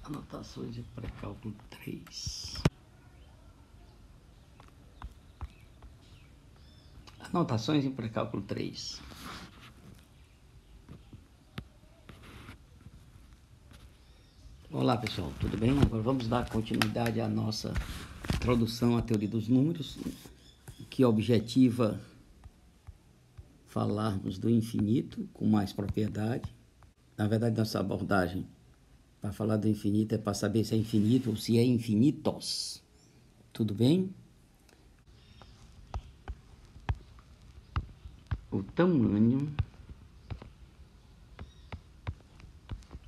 Anotações de pré-cálculo 3. Anotações em pré-cálculo 3. Olá pessoal, tudo bem? Agora vamos dar continuidade à nossa introdução à teoria dos números, que objetiva falarmos do infinito com mais propriedade. Na verdade, nossa abordagem para falar do infinito é para saber se é infinito ou se é infinitos. Tudo bem? O tamanho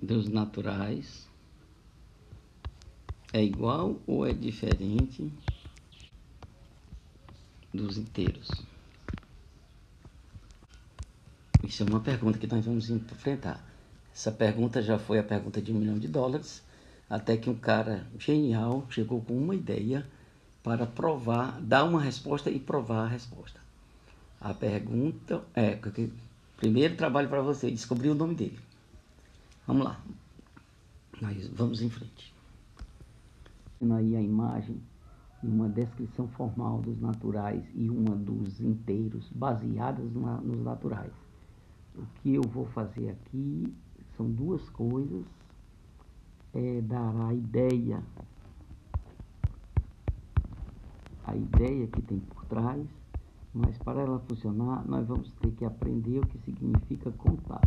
dos naturais é igual ou é diferente dos inteiros? Isso é uma pergunta que nós vamos enfrentar. Essa pergunta já foi a pergunta de $1 milhão, até que um cara genial chegou com uma ideia para provar, dar uma resposta e provar a resposta. A pergunta é, primeiro trabalho para você, descobrir o nome dele. Vamos lá, nós vamos em frente. Aí a imagem e uma descrição formal dos naturais e uma dos inteiros baseadas nos naturais. O que eu vou fazer aqui são duas coisas. Dar a ideia que tem por trás, mas para ela funcionar, nós vamos ter que aprender o que significa contar.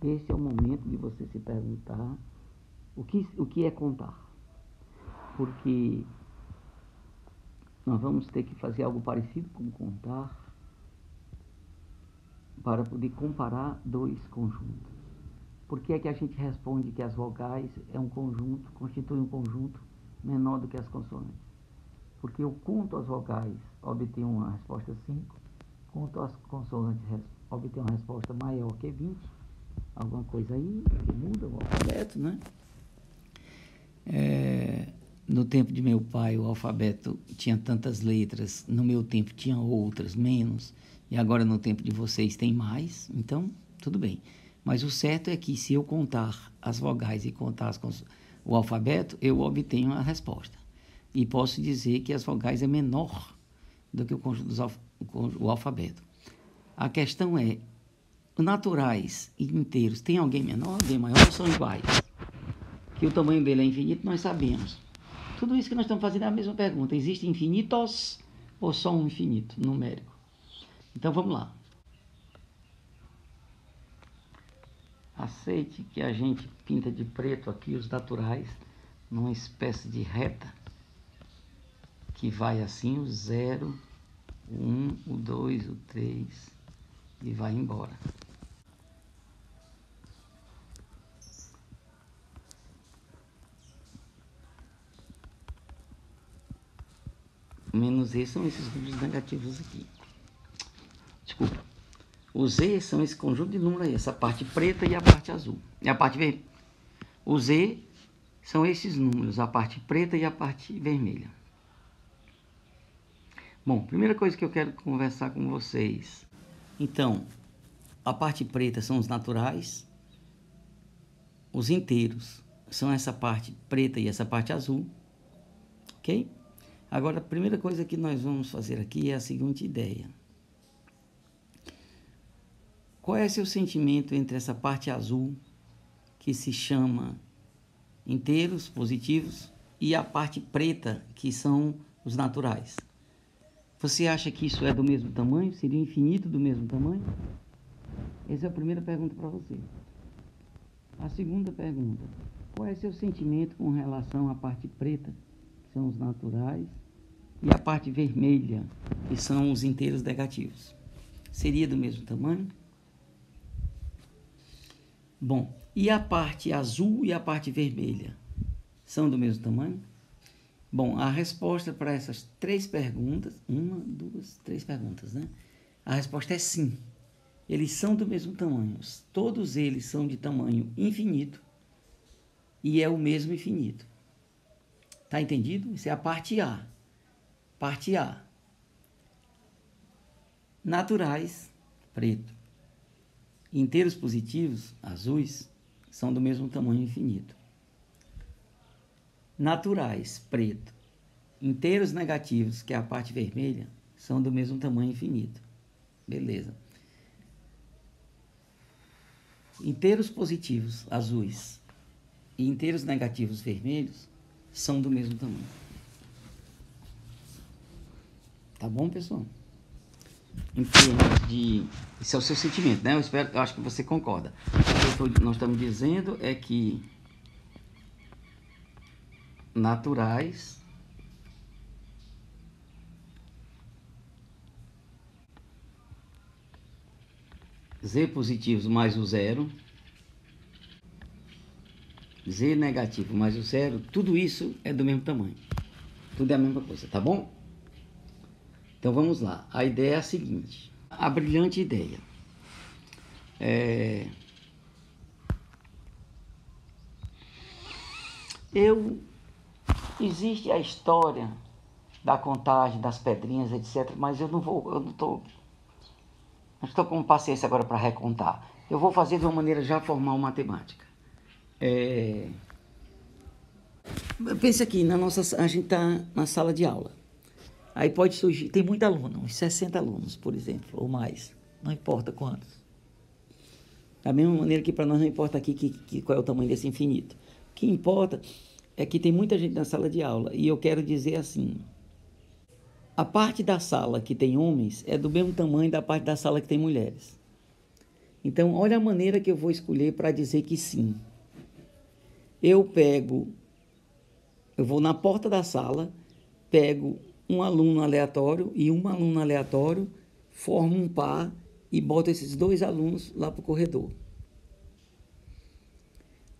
Esse é o momento de você se perguntar o que é contar. Porque nós vamos ter que fazer algo parecido com contar para poder comparar dois conjuntos. Por que é que a gente responde que as vogais é um conjunto, constitui um conjunto menor do que as consoantes? Porque eu conto as vogais, obtenho uma resposta 5, conto as consoantes, obtenho uma resposta maior que 20. Alguma coisa aí que muda o alfabeto, né? No tempo de meu pai, o alfabeto tinha tantas letras, no meu tempo tinha outras, menos, e agora no tempo de vocês tem mais, então tudo bem. Mas o certo é que se eu contar as vogais e contar o alfabeto, eu obtenho a resposta. E posso dizer que as vogais é menor do que o conjunto o alfabeto. A questão é, naturais e inteiros, tem alguém menor, alguém maior ou são iguais? Que o tamanho dele é infinito, nós sabemos. Tudo isso que nós estamos fazendo é a mesma pergunta. Existem infinitos ou só um infinito numérico? Então vamos lá. Aceite que a gente pinta de preto aqui os naturais numa espécie de reta que vai assim, o 0, o 1, o 2, o 3 e vai embora. Menos E são esses números negativos aqui. Desculpa. Os Z são esse conjunto de números aí, essa parte preta e a parte azul. E a parte vermelha. Os Z são esses números, a parte preta e a parte vermelha. Bom, primeira coisa que eu quero conversar com vocês. Então, a parte preta são os naturais. Os inteiros são essa parte preta e essa parte azul. Ok? Agora, a primeira coisa que nós vamos fazer aqui é a seguinte ideia. Qual é seu sentimento entre essa parte azul, que se chama inteiros positivos, e a parte preta, que são os naturais? Você acha que isso é do mesmo tamanho? Seria infinito do mesmo tamanho? Essa é a primeira pergunta para você. A segunda pergunta. Qual é seu sentimento com relação à parte preta, que são os naturais, e a parte vermelha, que são os inteiros negativos? Seria do mesmo tamanho? Bom, e a parte azul e a parte vermelha são do mesmo tamanho? Bom, a resposta para essas três perguntas, três perguntas, né? A resposta é sim. Eles são do mesmo tamanho. Todos eles são de tamanho infinito e é o mesmo infinito. Tá entendido? Isso é a parte A. Parte A. Naturais, preto. Inteiros positivos, azuis, são do mesmo tamanho infinito. naturais, preto, inteiros negativos, que é a parte vermelha, são do mesmo tamanho infinito. Beleza. Inteiros positivos, azuis, e inteiros negativos, vermelhos, são do mesmo tamanho. Tá bom, pessoal? Em termos de... Esse é o seu sentimento, né? Eu acho que você concorda. O que nós estamos dizendo é que naturais Z positivos mais o zero, Z negativo mais o zero, tudo isso é do mesmo tamanho. Tudo é a mesma coisa, tá bom? Então vamos lá. A ideia é a seguinte. A brilhante ideia. Existe a história da contagem, das pedrinhas, etc. Mas eu não estou com paciência agora para recontar. Eu vou fazer de uma maneira já formal matemática. Pense aqui, a gente está na sala de aula. Aí pode surgir, tem muito aluno, uns 60 alunos, por exemplo, ou mais. Não importa quantos. Da mesma maneira que para nós não importa aqui qual é o tamanho desse infinito. O que importa é que tem muita gente na sala de aula. E eu quero dizer assim, a parte da sala que tem homens é do mesmo tamanho da parte da sala que tem mulheres. Então, olha a maneira que eu vou escolher para dizer que sim. Eu vou na porta da sala, pego um aluno aleatório e um aluno aleatório, formo um par e boto esses dois alunos lá para o corredor.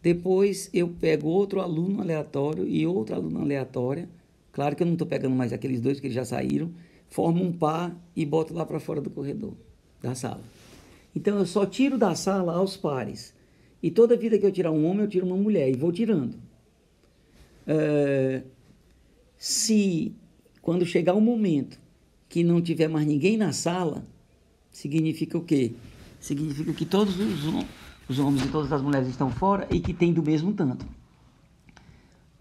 Depois eu pego outro aluno aleatório e outra aluna aleatória. Claro que eu não estou pegando mais aqueles dois que já saíram. Formo um par e boto lá para fora do corredor, da sala. Então eu só tiro da sala aos pares. E toda vida que eu tirar um homem, eu tiro uma mulher e vou tirando. Quando chegar um momento que não tiver mais ninguém na sala, significa o quê? Significa que todos os homens e todas as mulheres estão fora e que tem do mesmo tanto.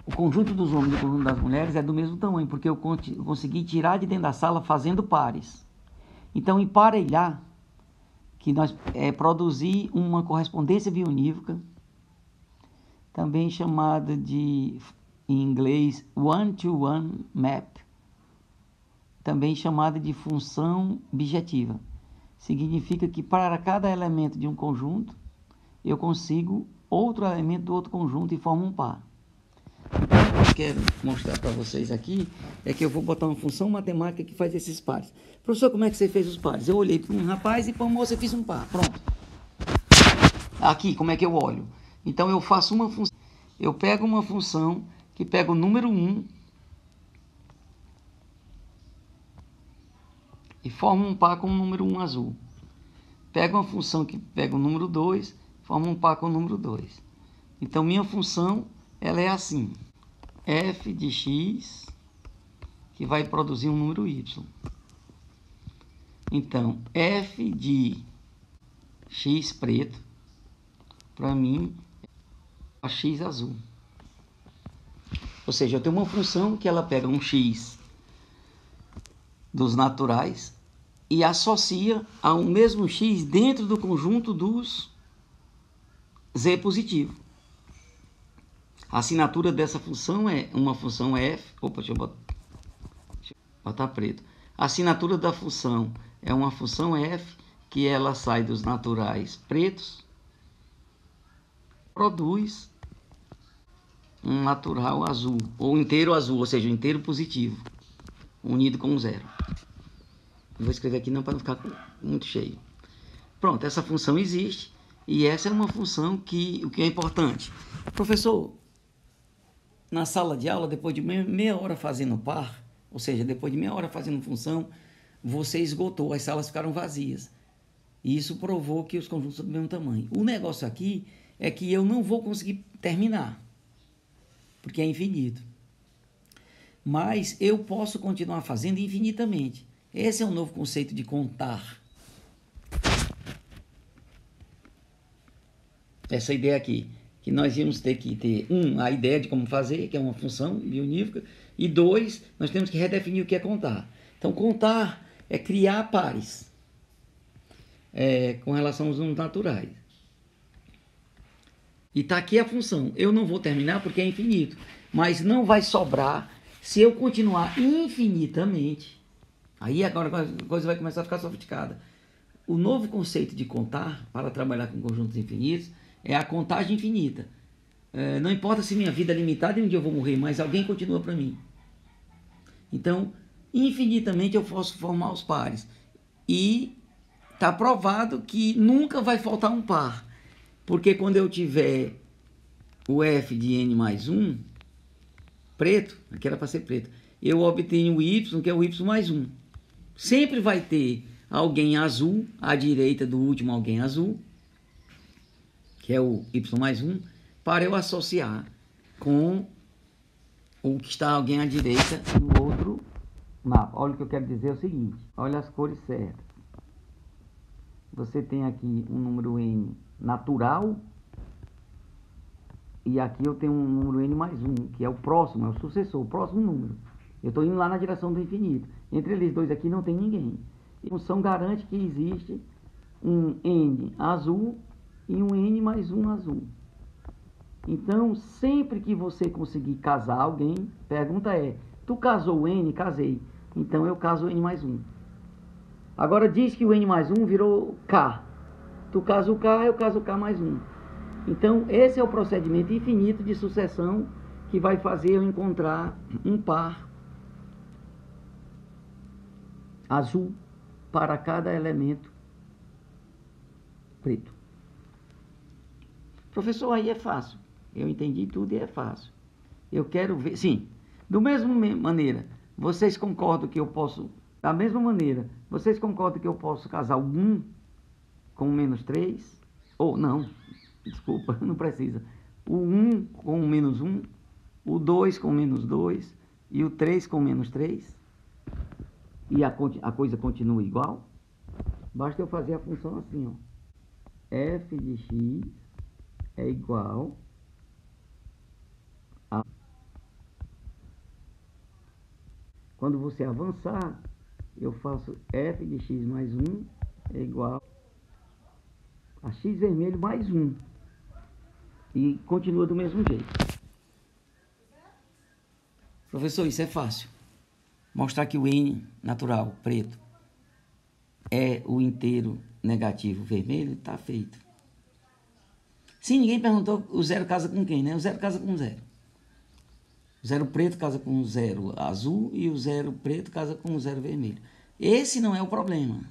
O conjunto dos homens e o conjunto das mulheres é do mesmo tamanho, porque eu consegui tirar de dentro da sala fazendo pares. Então, emparelhar, que nós produzir uma correspondência bionívoca, também chamada de, em inglês, one-to-one map, também chamada de função bijetiva. Significa que para cada elemento de um conjunto, eu consigo outro elemento do outro conjunto e formo um par. Então, o que eu quero mostrar para vocês aqui é que eu vou botar uma função matemática que faz esses pares. Professor, como é que você fez os pares? Eu olhei para um rapaz e para uma moça eu fiz um par. Pronto. Aqui, como é que eu olho? Então, eu faço uma função. Eu pego uma função que pega o número 1 e forma um par com o número 1 azul. Pego uma função que pega o número 2, forma um par com o número 2. Então, minha função, ela é assim. F de x, que vai produzir um número y. Então, f de x preto, para mim, é x azul. Ou seja, eu tenho uma função que ela pega um x dos naturais e associa a um mesmo x dentro do conjunto dos z positivo. A assinatura dessa função é uma função f. Opa, deixa eu botar preto. A assinatura da função é uma função f que ela sai dos naturais pretos, produz um natural azul, ou inteiro azul, ou seja, um inteiro positivo, unido com um zero. Vou escrever aqui não para não ficar muito cheio. Pronto, essa função existe e essa é uma função que o que é importante. Professor, na sala de aula, depois de meia hora fazendo par, ou seja, depois de meia hora fazendo função, você esgotou, as salas ficaram vazias. E isso provou que os conjuntos são do mesmo tamanho. O negócio aqui é que eu não vou conseguir terminar, porque é infinito. Mas eu posso continuar fazendo infinitamente. Esse é um novo conceito de contar. Essa ideia aqui, que nós íamos ter que ter, a ideia de como fazer, que é uma função bionívoca, e 2, nós temos que redefinir o que é contar. Então, contar é criar pares com relação aos números naturais. E está aqui a função. Eu não vou terminar porque é infinito, mas não vai sobrar se eu continuar infinitamente. Aí agora a coisa vai começar a ficar sofisticada. O novo conceito de contar, para trabalhar com conjuntos infinitos, é a contagem infinita. Não importa se minha vida é limitada e um dia eu vou morrer, mas alguém continua para mim. Então, infinitamente eu posso formar os pares. E está provado que nunca vai faltar um par. Porque quando eu tiver o f de n mais 1, preto, aqui era para ser preto, eu obtenho o y, que é o y mais 1. Sempre vai ter alguém azul, à direita do último alguém azul, que é o y mais 1, para eu associar com o que está alguém à direita no outro mapa. Olha o que eu quero dizer é o seguinte, olha as cores certas. Você tem aqui um número n natural e aqui eu tenho um número n mais 1, que é o próximo, é o sucessor, o próximo número. Eu estou indo lá na direção do infinito. Entre eles dois aqui não tem ninguém. A função garante que existe um n azul e um n mais 1 azul. Então, sempre que você conseguir casar alguém, pergunta é, tu casou o n? Casei. Então, eu caso o n mais 1. Agora, diz que o n mais 1 virou k. Tu casa o k, eu caso o k mais 1. Então, esse é o procedimento infinito de sucessão que vai fazer eu encontrar um par azul para cada elemento preto. Professor, aí é fácil. Eu entendi tudo e é fácil. Eu quero ver... Sim, da mesma maneira, vocês concordam que eu posso... Da mesma maneira, vocês concordam que eu posso casar o 1 com o menos 3? Ou não, desculpa, não precisa. O 1 com o menos 1, o 2 com o menos 2 e o 3 com o menos 3? E a coisa continua igual? Basta eu fazer a função assim, ó. F de x é igual a... Quando você avançar, eu faço f de x mais 1 é igual a x vermelho mais 1. E continua do mesmo jeito. Professor, isso é fácil. Mostrar que o n natural, preto, é o inteiro negativo vermelho, está feito. Sim, ninguém perguntou o zero casa com quem, né? O zero casa com zero. O zero preto casa com o zero azul e o zero preto casa com o zero vermelho. Esse não é o problema.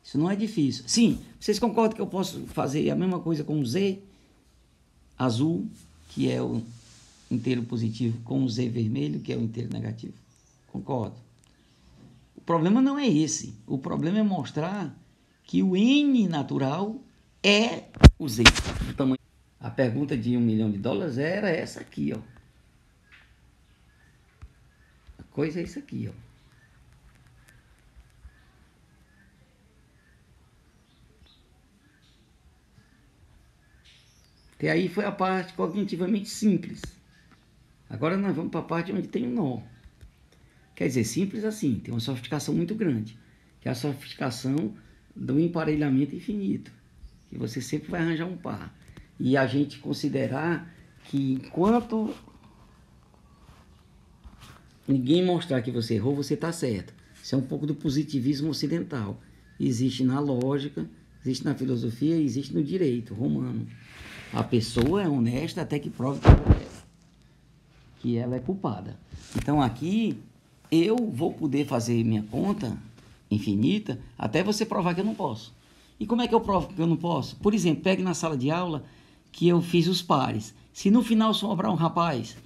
Isso não é difícil. Sim, vocês concordam que eu posso fazer a mesma coisa com o z azul, que é o inteiro positivo, com o z vermelho, que é o inteiro negativo? Concordo. O problema não é esse. O problema é mostrar que o n natural é o z. O tamanho. A pergunta de $1 milhão era essa aqui, ó. A coisa é isso aqui, ó. Até aí foi a parte cognitivamente simples. Agora nós vamos para a parte onde tem um nó. Quer dizer, simples assim, tem uma sofisticação muito grande, que é a sofisticação do emparelhamento infinito, que você sempre vai arranjar um par. E a gente considerar que enquanto ninguém mostrar que você errou, você está certo. Isso é um pouco do positivismo ocidental. Existe na lógica, existe na filosofia, existe no direito romano. A pessoa é honesta até que prove que ela é culpada. Então aqui eu vou poder fazer minha conta infinita até você provar que eu não posso. E como é que eu provo que eu não posso? Por exemplo, pegue na sala de aula que eu fiz os pares. Se no final sobrar um rapaz,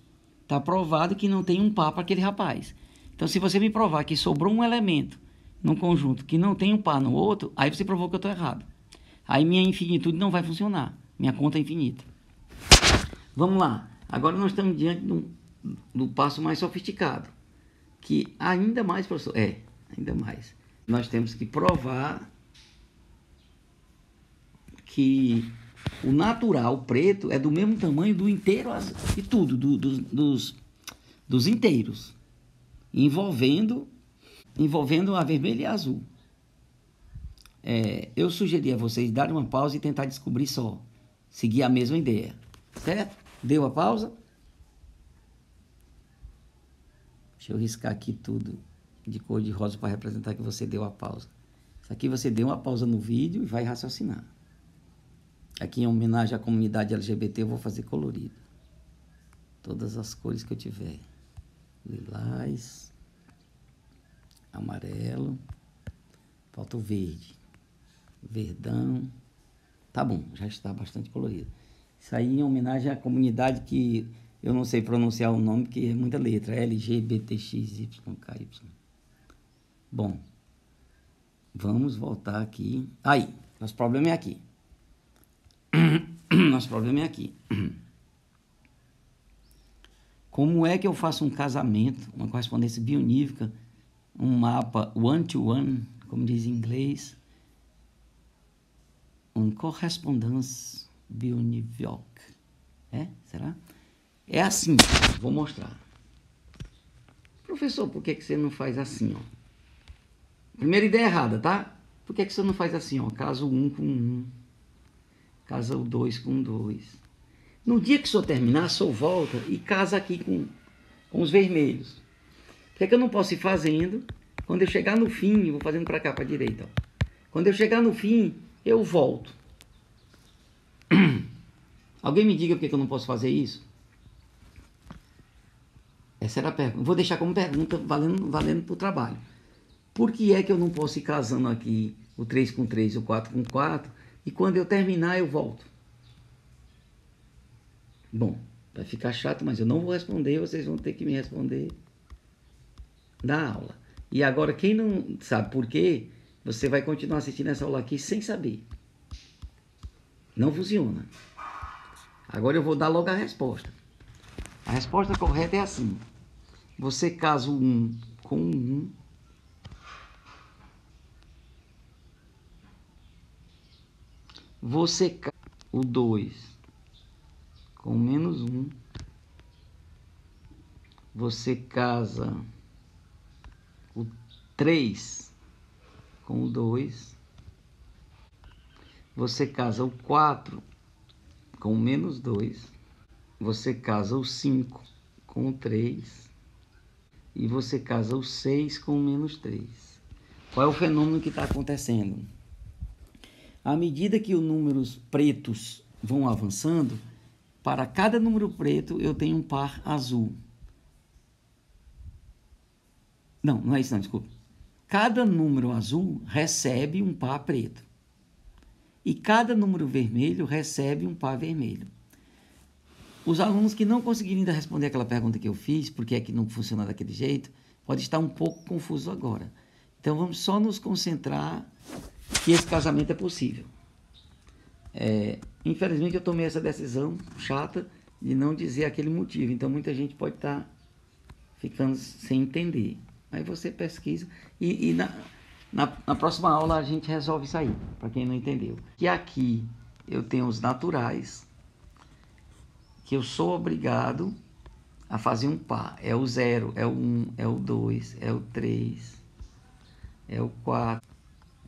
está provado que não tem um par para aquele rapaz. Então, se você me provar que sobrou um elemento num conjunto que não tem um par no outro, aí você provou que eu estou errado. Aí minha infinitude não vai funcionar. Minha conta é infinita. Vamos lá. Agora nós estamos diante do passo mais sofisticado. Que ainda mais, professor, ainda mais. Nós temos que provar que O natural preto é do mesmo tamanho do inteiro e tudo, dos inteiros, envolvendo a vermelha e a azul. Eu sugeri a vocês darem uma pausa e tentar descobrir só, seguir a mesma ideia, certo? Deu a pausa? Deixa eu riscar aqui tudo de cor de rosa para representar que você deu a pausa. Isso aqui você deu uma pausa no vídeo e vai raciocinar. Aqui em homenagem à comunidade LGBT eu vou fazer colorido. Todas as cores que eu tiver. Lilás, amarelo, falta o verde, verdão. Tá bom, já está bastante colorido. Isso aí em homenagem à comunidade que eu não sei pronunciar o nome, porque é muita letra. LGBTXYKY. Bom, vamos voltar aqui. Aí, nosso problema é aqui. Nosso problema é aqui. Como é que eu faço um casamento, uma correspondência bionívoca, um mapa one-to-one, como diz em inglês, um correspondence bionívoque? Será? É assim, vou mostrar. Professor, por que você não faz assim, ó? Primeira ideia errada, tá? Por que você não faz assim, ó? Caso 1 com 1, casa o 2 com 2. No dia que o senhor terminar, o senhor volta e casa aqui com os vermelhos. Por que é que eu não posso ir fazendo? Quando eu chegar no fim, eu vou fazendo para cá, para a direita. Ó. Quando eu chegar no fim, eu volto. Alguém me diga por que eu não posso fazer isso? Essa era a pergunta. Vou deixar como pergunta, valendo para o trabalho. Por que é que eu não posso ir casando aqui o 3 com 3 e o 4 com 4 e quando eu terminar eu volto? Bom, vai ficar chato, mas eu não vou responder, vocês vão ter que me responder na aula. E agora, quem não sabe por quê, você vai continuar assistindo essa aula aqui sem saber. Não funciona. Agora eu vou dar logo a resposta. A resposta correta é assim. Você casa o 1 com 1. Você casa o 2 com menos 1. Você casa o 3 com o 2. Você casa o 4 com menos 2. Você casa o 5 com o 3. E você casa o 6 com o menos 3. Qual é o fenômeno que está acontecendo? À medida que os números pretos vão avançando, para cada número preto eu tenho um par azul. Não é isso não, desculpa. Cada número azul recebe um par preto. E cada número vermelho recebe um par vermelho. Os alunos que não conseguirem ainda responder aquela pergunta que eu fiz, porque é que não funciona daquele jeito, pode estar um pouco confuso agora. Então vamos só nos concentrar que esse casamento é possível. Infelizmente eu tomei essa decisão chata de não dizer aquele motivo. Então muita gente pode estar ficando sem entender. Aí você pesquisa e na próxima aula a gente resolve isso aí, para quem não entendeu. Que aqui eu tenho os naturais, que eu sou obrigado a fazer um par. É o 0, é o 1, é o 2, é o 3, é o 4,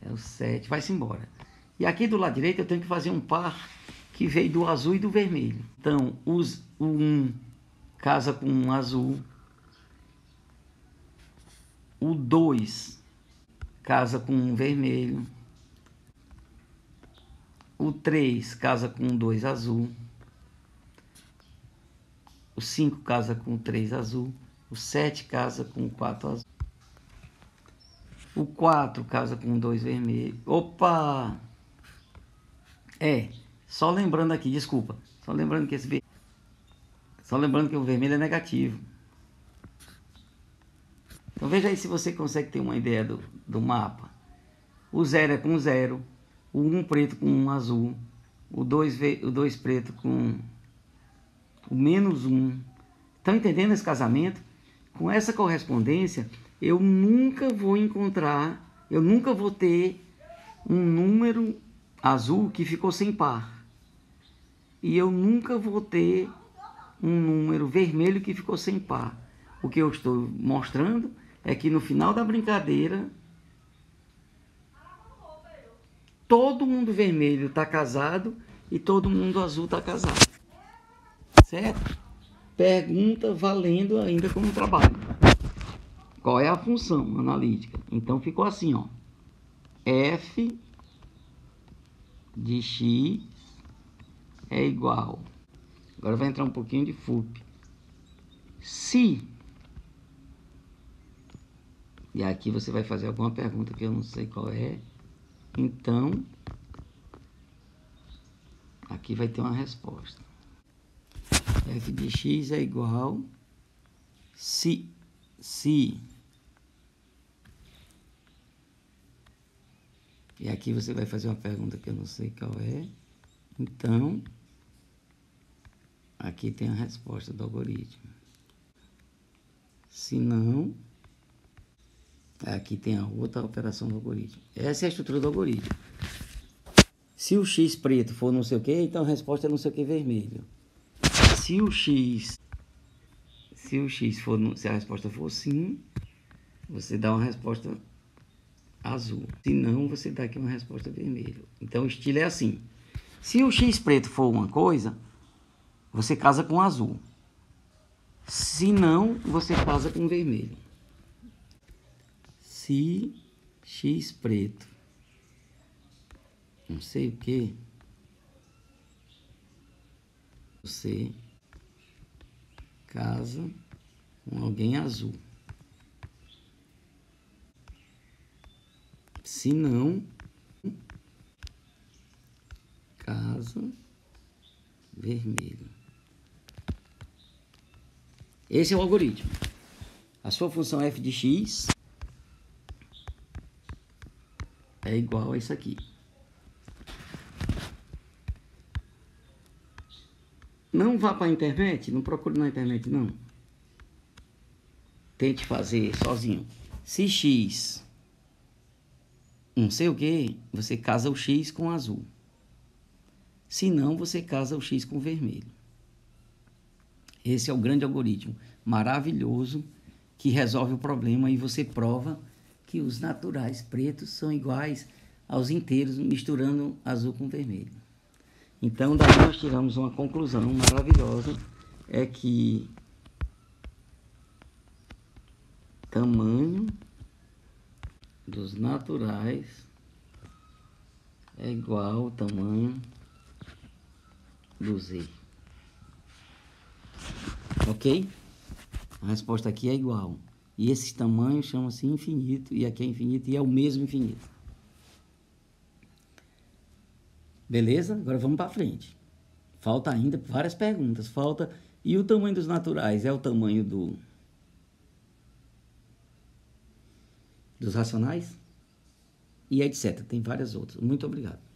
é o 7, vai-se embora. E aqui do lado direito eu tenho que fazer um par que veio do azul e do vermelho. Então, o 1 casa com um azul, o 2 casa com um vermelho, o 3 casa com um 2 azul, o 5 casa com o 3 azul, o 7 casa com o 4 azul, o 4 casa com o 2 vermelho. Opa! Só lembrando aqui, desculpa, só lembrando que o vermelho é negativo. Então veja aí se você consegue ter uma ideia do mapa. O 0 é com 0, o 1 preto com 1 azul, o 2 preto com o menos 1. Estão entendendo esse casamento? Com essa correspondência, eu nunca vou ter um número azul que ficou sem par. e eu nunca vou ter um número vermelho que ficou sem par. O que eu estou mostrando é que no final da brincadeira, todo mundo vermelho está casado e todo mundo azul está casado. Certo? Pergunta valendo ainda como trabalho. Qual é a função analítica? Então ficou assim, ó. F de x é igual. Agora vai entrar um pouquinho de FUP. Se. E aqui você vai fazer alguma pergunta que eu não sei qual é. Então, aqui vai ter uma resposta. F de x é igual se e aqui você vai fazer uma pergunta que eu não sei qual é. Então, aqui tem a resposta do algoritmo. Se não, aqui tem a outra operação do algoritmo. Essa é a estrutura do algoritmo. Se o x preto for não sei o que, então a resposta é não sei o que vermelho. Se a resposta for sim, você dá uma resposta azul. Se não, você dá aqui uma resposta vermelha. Então o estilo é assim. Se o x preto for uma coisa, você casa com azul. Se não, você casa com vermelho. Se x preto não sei o que, você casa com alguém azul. Se não, casa vermelho. Esse é o algoritmo. A sua função f de x é igual a isso aqui. Não vá para a internet, não procure na internet, não. Tente fazer sozinho. Se x não sei o que, você casa o x com azul. Se não, você casa o x com vermelho. Esse é o grande algoritmo maravilhoso que resolve o problema e você prova que os naturais pretos são iguais aos inteiros, misturando azul com vermelho. Então, daí nós tiramos uma conclusão maravilhosa, é que tamanho dos naturais é igual ao tamanho do Z. Ok? A resposta aqui é igual. E esse tamanho chama-se infinito, e aqui é infinito, e é o mesmo infinito. Beleza? Agora vamos para frente. Falta ainda várias perguntas. Falta, e o tamanho dos naturais é o tamanho dos racionais? E etc. Tem várias outras. Muito obrigado.